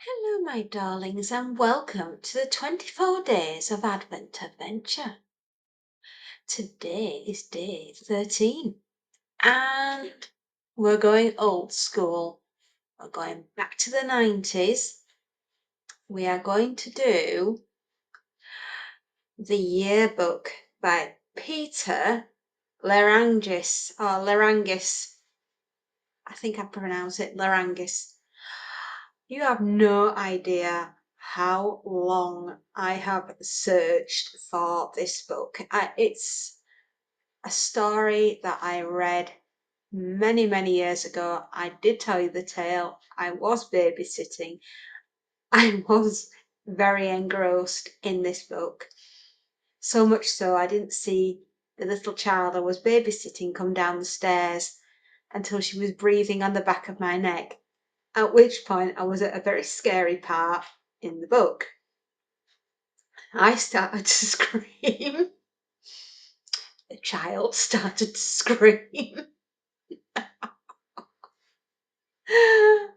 Hello, my darlings, and welcome to the 24 Days of Advent Adventure. Today is day 13, and we're going old school. We're going back to the 90s. We are going to do the yearbook by Peter Lerangis, or Lerangis. I think I pronounce it Lerangis. You have no idea how long I have searched for this book. It's a story that I read many, many years ago. I did tell you the tale. I was babysitting. I was very engrossed in this book. So much so I didn't see the little child I was babysitting come down the stairs until she was breathing on the back of my neck. At which point I was at a very scary part in the book. I started to scream. The child started to scream.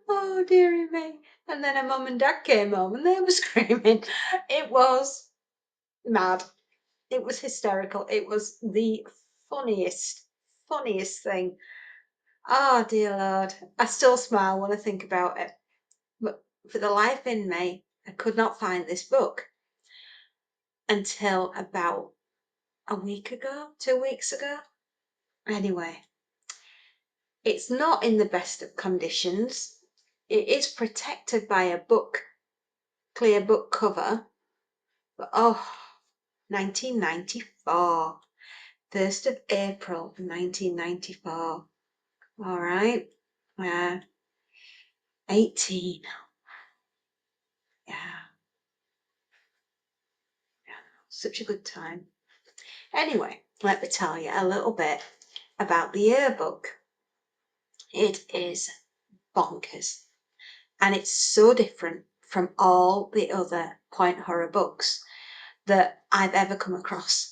Oh, dearie me. And then her mum and dad came home and they were screaming. It was mad. It was hysterical. It was the funniest thing. Oh, dear Lord. I still smile when I think about it. But for the life in me, I could not find this book until about a week ago, 2 weeks ago. Anyway, it's not in the best of conditions. It is protected by a clear book cover. But 1994, 1st of April 1994. All right, 18. Yeah, such a good time. Anyway, let me tell you a little bit about the yearbook. It is bonkers. And it's so different from all the other point horror books that I've ever come across.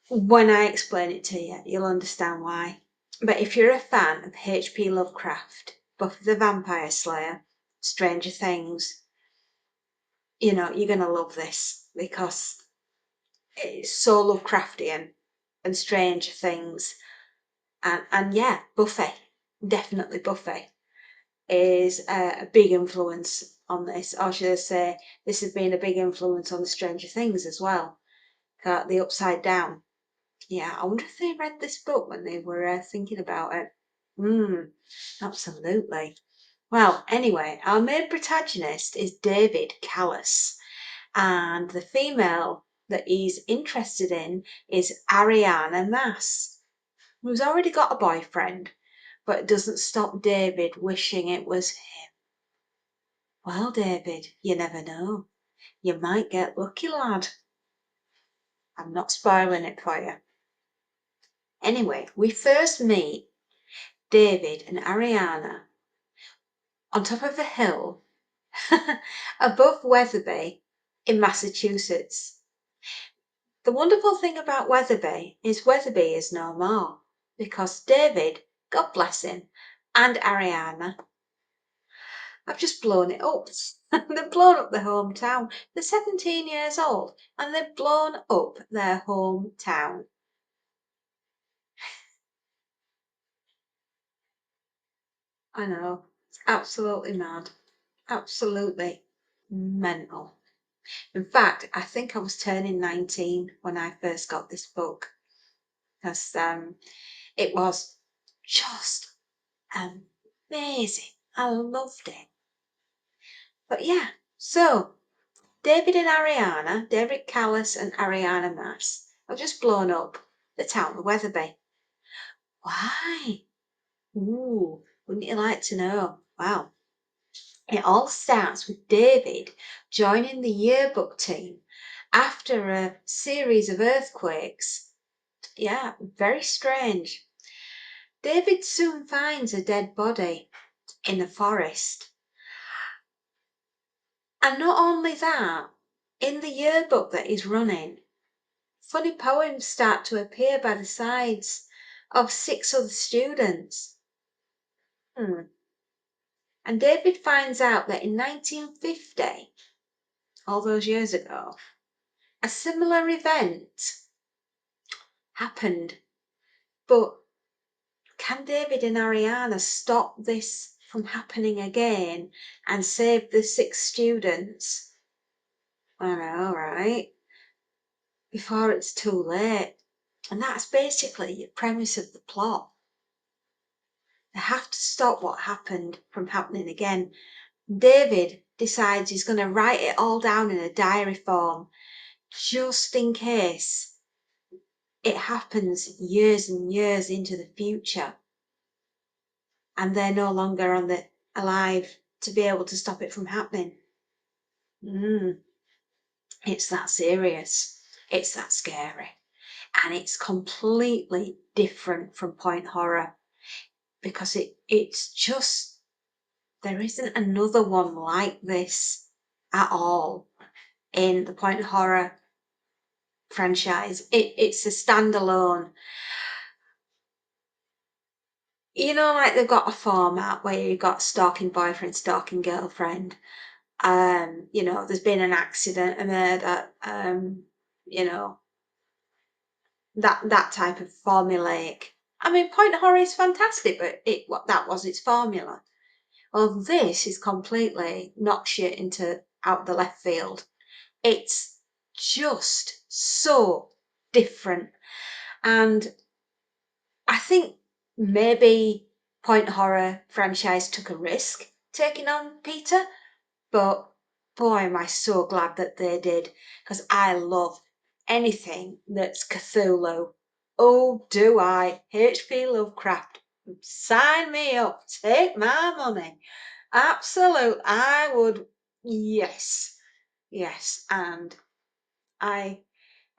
When I explain it to you, you'll understand why. But if you're a fan of H.P. Lovecraft, Buffy the Vampire Slayer, Stranger Things, you're going to love this because it's so Lovecraftian and Stranger Things. And yeah, Buffy, definitely Buffy, is a big influence on this, or should I say, this has been a big influence on the Stranger Things as well. The Upside Down. Yeah, I wonder if they read this book when they were thinking about it. Absolutely. Well, anyway, our main protagonist is David Kallas, and the female that he's interested in is Ariana Mass, who's already got a boyfriend, but it doesn't stop David wishing it was him. Well, David, you never know. You might get lucky, lad. I'm not spoiling it for you. Anyway, we first meet David and Ariana on top of a hill above Wetherby in Massachusetts. The wonderful thing about Wetherby is no more because David, God bless him, and Ariana have just blown it up. They've blown up their hometown. They're 17 years old and they've blown up their hometown. I know, it's absolutely mad. Absolutely mental. In fact, I think I was turning 19 when I first got this book because it was just amazing. I loved it. But yeah, so David Kallas and Ariana Mass have just blown up the town of Wetherby. Why? Ooh, wouldn't you like to know? Wow. It all starts with David joining the yearbook team after a series of earthquakes. Yeah, very strange. David soon finds a dead body in the forest. And not only that, in the yearbook that he's running, funny poems start to appear by the sides of 6 other students. And David finds out that in 1950, all those years ago, a similar event happened. But can David and Ariana stop this from happening again and save the 6 students? I know, right? Before it's too late. And that's basically the premise of the plot. They have to stop what happened from happening again. David decides he's going to write it all down in a diary form just in case it happens years and years into the future and they're no longer alive to be able to stop it from happening. It's that serious. It's that scary. And it's completely different from point horror because it's just, there isn't another one like this at all in the point horror franchise. It's a standalone. You know, like they've got a format where you've got stalking boyfriend, stalking girlfriend. There's been an accident, a murder, you know, that type of formulaic. I mean, point horror is fantastic, but that was its formula. Well, this is completely knocks you into out the left field. It's just so different. And I think maybe point horror franchise took a risk taking on Peter, but boy, am I so glad that they did, because I love anything that's Cthulhu. Oh, do I? H.P. Lovecraft. Sign me up. Take my money. Absolute. I would. Yes. Yes. And I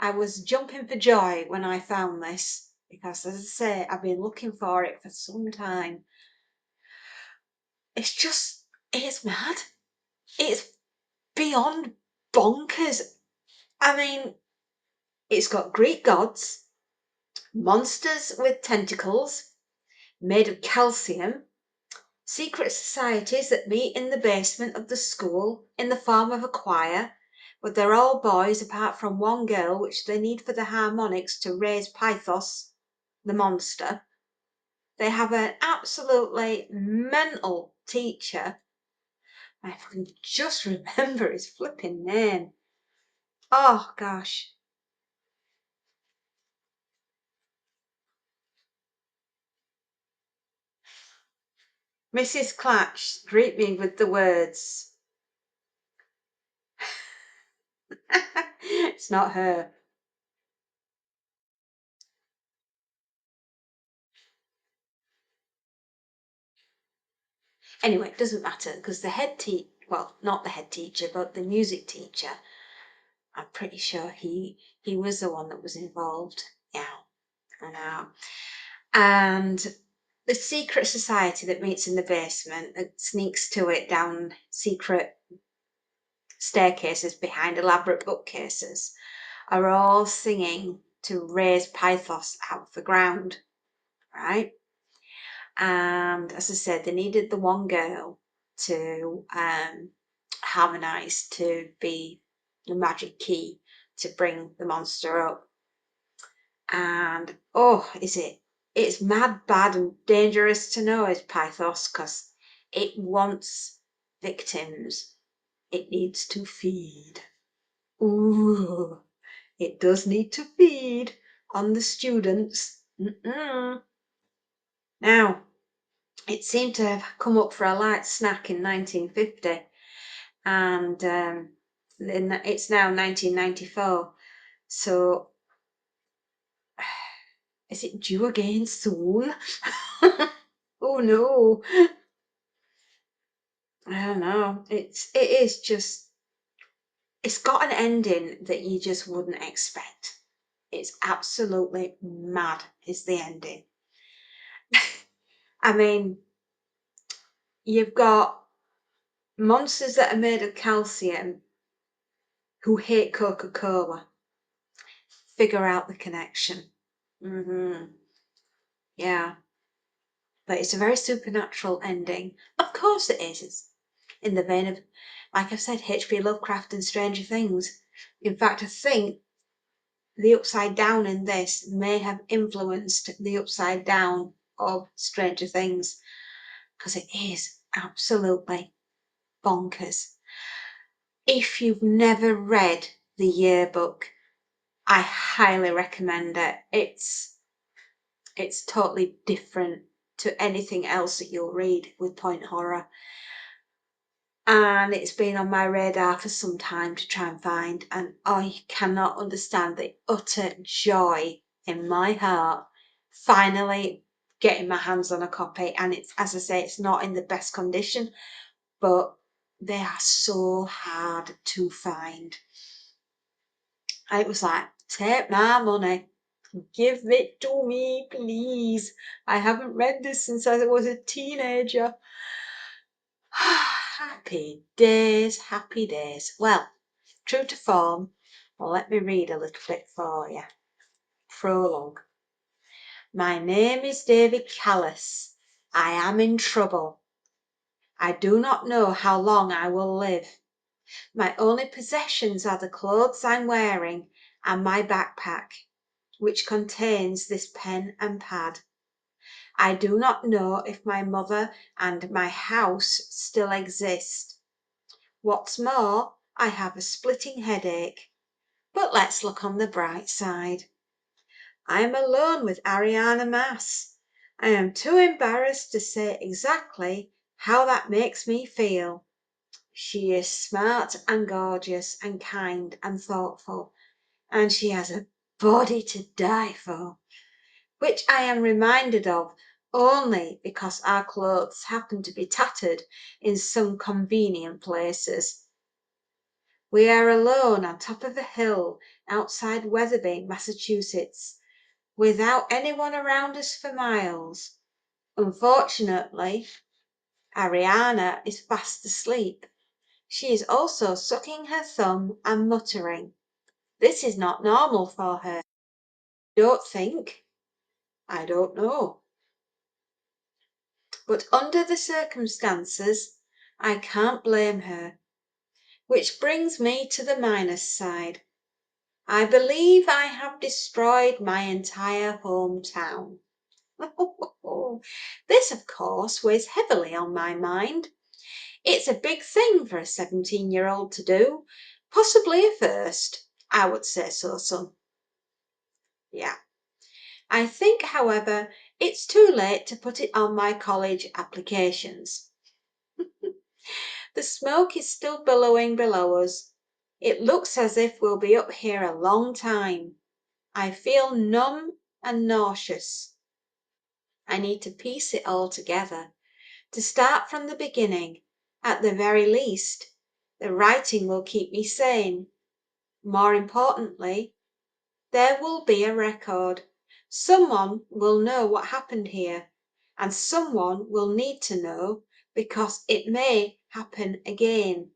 was jumping for joy when I found this because, as I say, I've been looking for it for some time. It's mad. It's beyond bonkers. I mean, it's got Greek gods, monsters with tentacles made of calcium, secret societies that meet in the basement of the school in the form of a choir, but they're all boys apart from one girl, which they need for the harmonics to raise Pythos, the monster. They have an absolutely mental teacher. I can just remember his flipping name. Oh, gosh. Mrs. Clatch, greet me with the words. It's not her. Anyway, it doesn't matter because not the head teacher, but the music teacher, I'm pretty sure he was the one that was involved. Yeah, I know. And the secret society that meets in the basement, that sneaks to it down secret staircases behind elaborate bookcases, are all singing to raise Pythos out of the ground, right? And as I said, they needed the one girl to harmonise to be the magic key to bring the monster up. And it's mad, bad, and dangerous to know is Pythos because it wants victims. It needs to feed. Ooh, it does need to feed on the students. Now, it seemed to have come up for a light snack in 1950, and it's now 1994. So, is it due again soon? Oh no, I don't know. It's got an ending that you just wouldn't expect. It's absolutely mad, is the ending. I mean, you've got monsters that are made of calcium who hate Coca-Cola. Figure out the connection. Yeah. but it's a very supernatural ending. Of course it is. It's in the vein of, like I've said, H.P. Lovecraft and Stranger Things. In fact, I think the upside down in this may have influenced the upside down of Stranger Things, because it is absolutely bonkers. If you've never read the yearbook, I highly recommend it. It's totally different to anything else that you'll read with point horror. And it's been on my radar for some time to try and find, and I cannot understand the utter joy in my heart finally getting my hands on a copy. And it's, as I say, it's not in the best condition, but they are so hard to find. It was like, take my money, give it to me, please. I haven't read this since I was a teenager. Happy days, happy days. Well, true to form, well, let me read a little bit for you. Prologue. My name is David Kallas. I am in trouble. I do not know how long I will live. My only possessions are the clothes I'm wearing and my backpack, which contains this pen and pad. I do not know if my mother and my house still exist. What's more, I have a splitting headache. But let's look on the bright side. I am alone with Ariana Mass. I am too embarrassed to say exactly how that makes me feel. She is smart and gorgeous and kind and thoughtful, and she has a body to die for, which I am reminded of only because our clothes happen to be tattered in some convenient places. We are alone on top of a hill outside Wetherby, Massachusetts, without anyone around us for miles. Unfortunately, Ariana is fast asleep. She is also sucking her thumb and muttering. This is not normal for her. Don't think. I don't know. But under the circumstances, I can't blame her. Which brings me to the minus side. I believe I have destroyed my entire hometown. This, of course, weighs heavily on my mind. It's a big thing for a 17-year-old to do, possibly a first. I would say so, son. Yeah. I think, however, it's too late to put it on my college applications. The smoke is still billowing below us. It looks as if we'll be up here a long time. I feel numb and nauseous. I need to piece it all together, to start from the beginning. At the very least, the writing will keep me sane. More importantly, there will be a record. Someone will know what happened here, and someone will need to know, because it may happen again.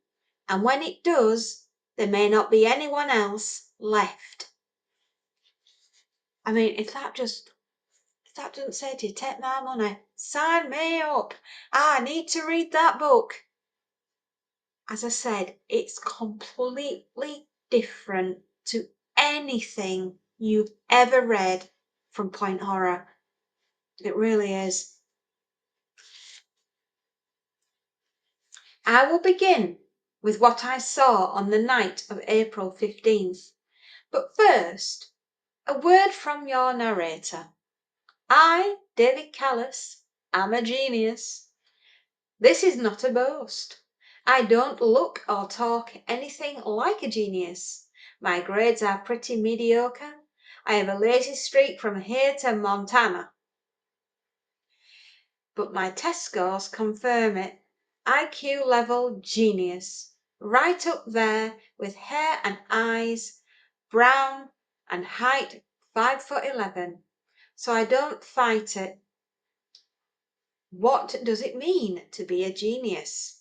And when it does, there may not be anyone else left. I mean, if that doesn't say to you, take my money, sign me up, I need to read that book. As I said, it's completely different to anything you've ever read from Point Horror. It really is. I will begin with what I saw on the night of April 15th. But first, a word from your narrator. I, David Kallas, am a genius. This is not a boast. I don't look or talk anything like a genius. My grades are pretty mediocre. I have a lazy streak from here to Montana. But my test scores confirm it. IQ level genius. Right up there with hair and eyes, brown, and height 5'11". So I don't fight it. What does it mean to be a genius?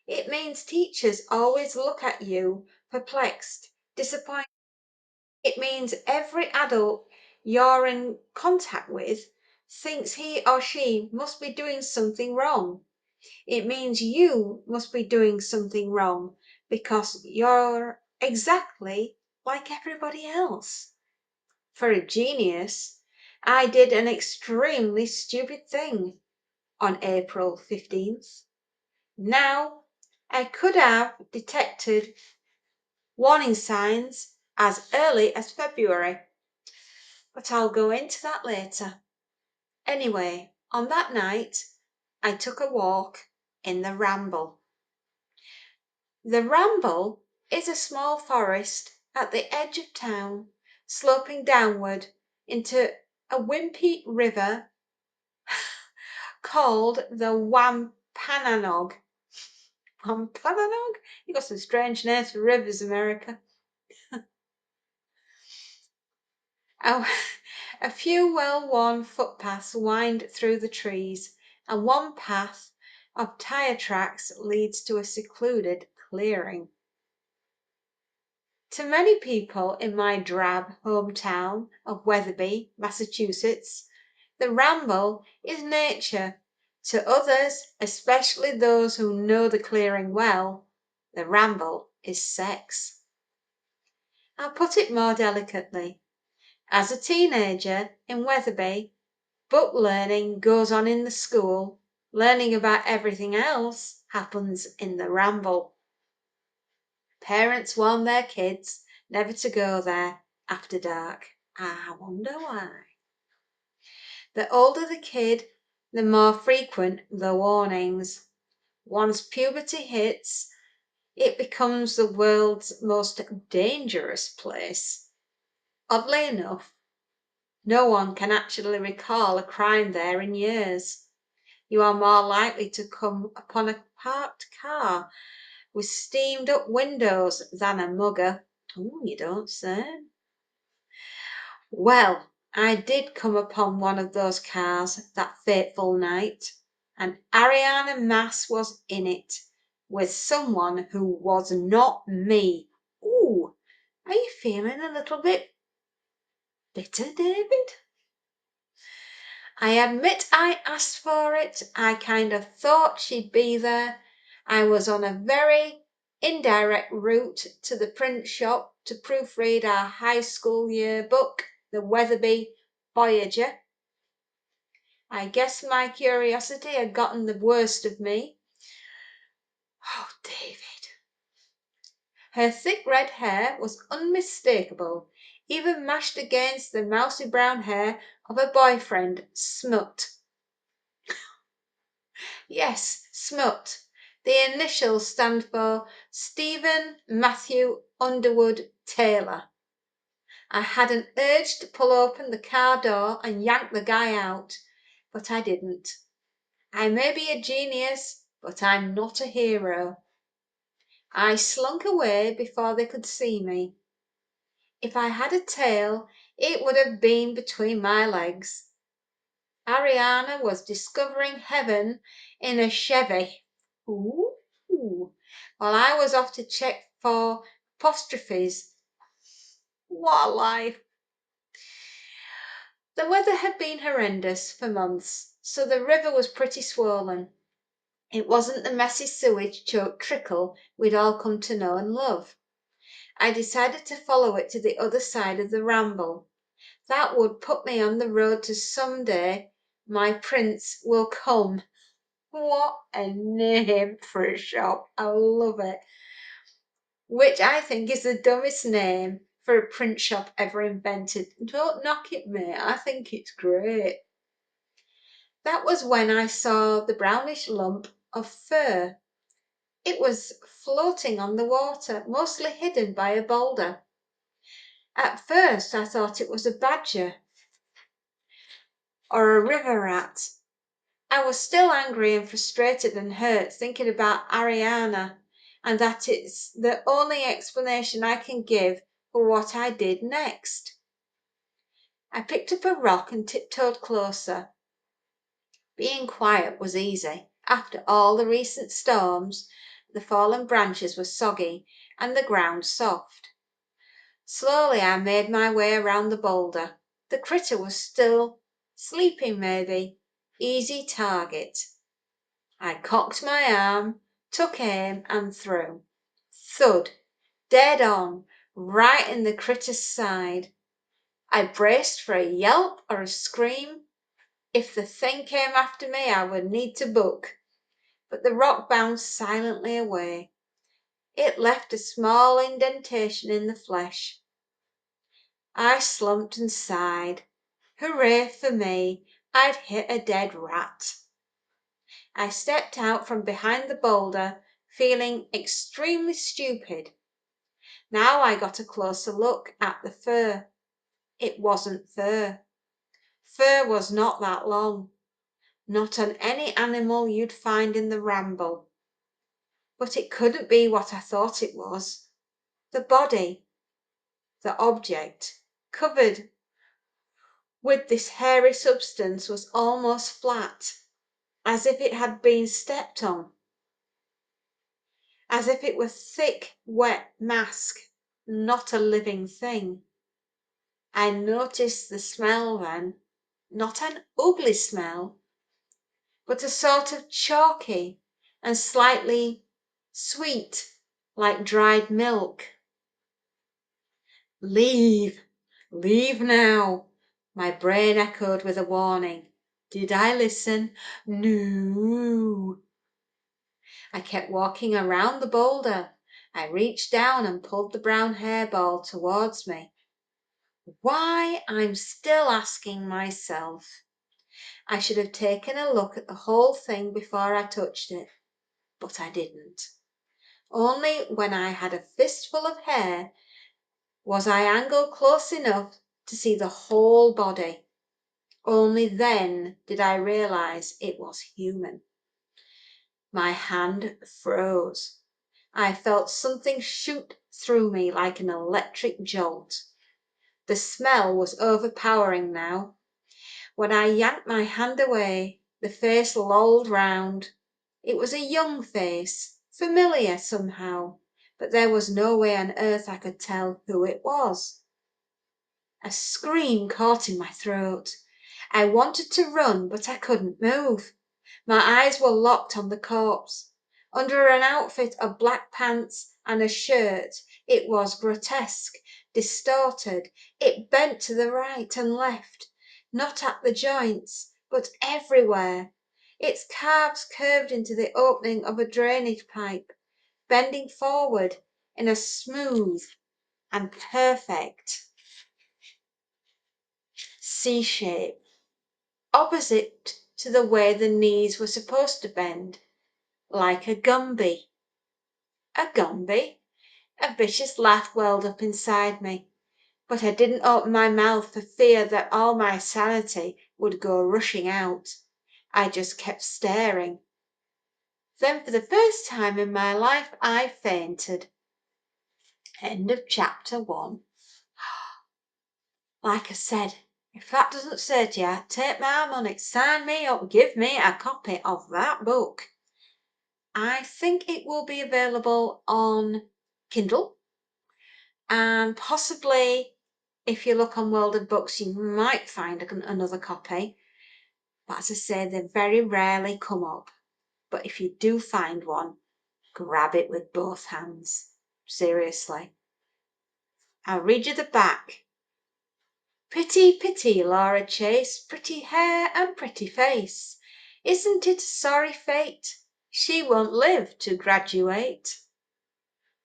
It means teachers always look at you perplexed, disappointed. It means every adult you're in contact with thinks he or she must be doing something wrong. It means you must be doing something wrong because you're exactly like everybody else. For a genius, I did an extremely stupid thing on April 15th. Now, I could have detected warning signs as early as February, but I'll go into that later. Anyway, on that night, I took a walk in the Ramble. The Ramble is a small forest at the edge of town, sloping downward into a wimpy river called the Wampanoag. Wampanoag? You got some strange names for rivers, America. Oh, a few well-worn footpaths wind through the trees, and one path of tire tracks leads to a secluded clearing. To many people in my drab hometown of Wetherby, Massachusetts, the Ramble is nature. To others, especially those who know the clearing well, the Ramble is sex. I'll put it more delicately. As a teenager in Wetherby, book learning goes on in the school. Learning about everything else happens in the Ramble. Parents warn their kids never to go there after dark. I wonder why. The older the kid, the more frequent the warnings. Once puberty hits, it becomes the world's most dangerous place. Oddly enough, no one can actually recall a crime there in years. You are more likely to come upon a parked car with steamed up windows than a mugger. Oh, you don't say. Well, I did come upon one of those cars that fateful night, and Ariana Mass was in it, with someone who was not me. Ooh, are you feeling a little bit bitter, David? I admit I asked for it. I kind of thought she'd be there. I was on a very indirect route to the print shop to proofread our high school yearbook, the Wetherby Voyager. I guess my curiosity had gotten the worst of me. Oh, David. Her thick red hair was unmistakable, even mashed against the mousy brown hair of her boyfriend, Smut. Yes, Smut. The initials stand for Stephen Matthew Underwood Taylor. I had an urge to pull open the car door and yank the guy out, but I didn't. I may be a genius, but I'm not a hero. I slunk away before they could see me. If I had a tail, it would have been between my legs. Ariana was discovering heaven in a Chevy. Ooh. While I was off to check for apostrophes. What a life! The weather had been horrendous for months, so the river was pretty swollen. It wasn't the messy sewage choked trickle we'd all come to know and love. I decided to follow it to the other side of the Ramble. That would put me on the road to someday my prince will come. What a name for a shop. I love it. Which I think is the dumbest name for a print shop ever invented. Don't knock it, mate. I think it's great. That was when I saw the brownish lump of fur. It was floating on the water, mostly hidden by a boulder. At first I thought it was a badger or a river rat. I was still angry and frustrated and hurt thinking about Ariana, and that it's the only explanation I can give for what I did next. I picked up a rock and tiptoed closer. Being quiet was easy. After all the recent storms, the fallen branches were soggy and the ground soft. Slowly I made my way around the boulder. The critter was still Sleeping maybe. Easy target. I cocked my arm, took aim and threw. Thud. Dead on, right in the critter's side. I braced for a yelp or a scream. If the thing came after me, I would need to book. But the rock bounced silently away. It left a small indentation in the flesh. I slumped and sighed. Hooray for me, I'd hit a dead rat. I stepped out from behind the boulder, feeling extremely stupid. Now I got a closer look at the fur. It wasn't fur. Fur was not that long. Not on any animal you'd find in the ramble. But it couldn't be what I thought it was. The body, the object, covered with this hairy substance, was almost flat, as if it had been stepped on, as if it were thick, wet mask, not a living thing. I noticed the smell then, not an ugly smell, but a sort of chalky and slightly sweet, like dried milk. Leave! Leave now! My brain echoed with a warning. Did I listen? No. I kept walking around the boulder. I reached down and pulled the brown hairball towards me. Why, I'm still asking myself. I should have taken a look at the whole thing before I touched it, but I didn't. Only when I had a fistful of hair was I angled close enough to see the whole body. Only then did I realise it was human. My hand froze. I felt something shoot through me like an electric jolt. The smell was overpowering now. When I yanked my hand away, the face lolled round. It was a young face, familiar somehow, but there was no way on earth I could tell who it was. A scream caught in my throat. I wanted to run, but I couldn't move. My eyes were locked on the corpse. Under an outfit of black pants and a shirt, it was grotesque, distorted. It bent to the right and left, not at the joints, but everywhere. Its calves curved into the opening of a drainage pipe, bending forward in a smooth and perfect C shape, opposite to the way the knees were supposed to bend, like a Gumby. A Gumby? A vicious laugh welled up inside me, but I didn't open my mouth for fear that all my sanity would go rushing out. I just kept staring. Then for the first time in my life I fainted. End of chapter 1. Like I said, if that doesn't say to you, take my money, sign me up, give me a copy of that book. I think it will be available on Kindle, and possibly if you look on World of Books you might find another copy, but as I say, they very rarely come up. But if you do find one, grab it with both hands. Seriously. I'll read you the back. Pretty, pretty Laura Chase, pretty hair and pretty face. Isn't it a sorry fate? She won't live to graduate.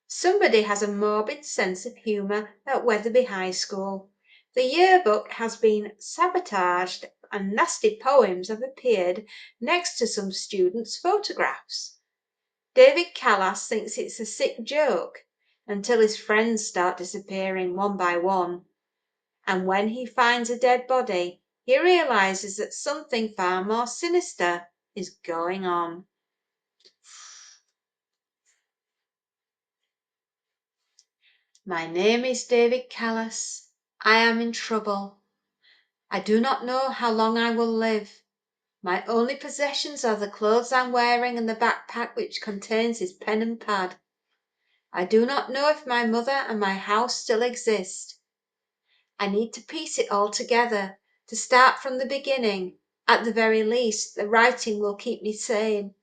Somebody has a morbid sense of humour at Wetherby High School. The yearbook has been sabotaged and nasty poems have appeared next to some students' photographs. David Kallas thinks it's a sick joke until his friends start disappearing one by one. And when he finds a dead body, he realises that something far more sinister is going on. My name is David Kallas. I am in trouble. I do not know how long I will live. My only possessions are the clothes I'm wearing and the backpack which contains his pen and pad. I do not know if my mother and my house still exist. I need to piece it all together to start from the beginning. At the very least, the writing will keep me sane.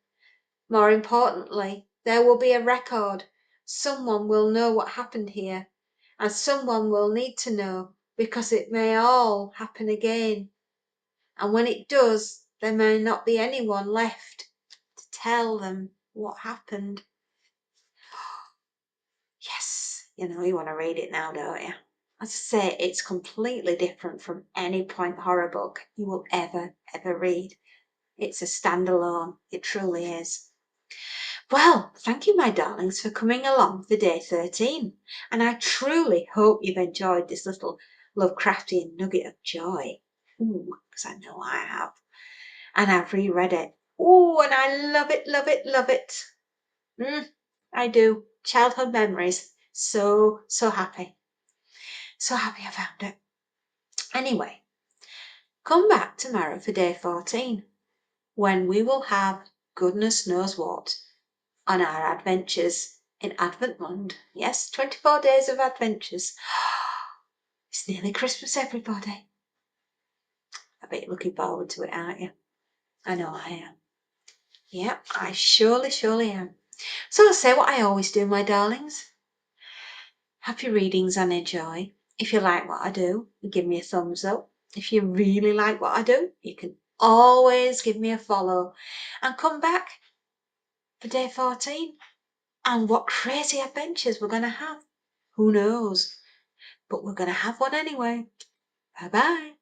More importantly, there will be a record. Someone will know what happened here, and someone will need to know because it may all happen again. And when it does, there may not be anyone left to tell them what happened. Yes, you want to read it now, don't you? As I say, it's completely different from any point horror book you will ever read. It's a standalone. It truly is. Well, thank you, my darlings, for coming along for day 13. And I truly hope you've enjoyed this little Lovecraftian nugget of joy. Ooh, because I know I have. And I've reread it. Ooh, and I love it, love it, love it. I do. Childhood memories. So happy. So happy I found it. Anyway, come back tomorrow for day 14, when we will have goodness knows what on our adventures in Adventland. Yes, 24 days of adventures. It's nearly Christmas, everybody. I bet you're looking forward to it, aren't you? I know I am. Yep, I surely am. So I'll say what I always do, my darlings. Happy readings and enjoy. If you like what I do, give me a thumbs up. If you really like what I do, you can always give me a follow and come back for day 14. And what crazy adventures we're going to have. Who knows? But we're going to have one anyway. Bye-bye.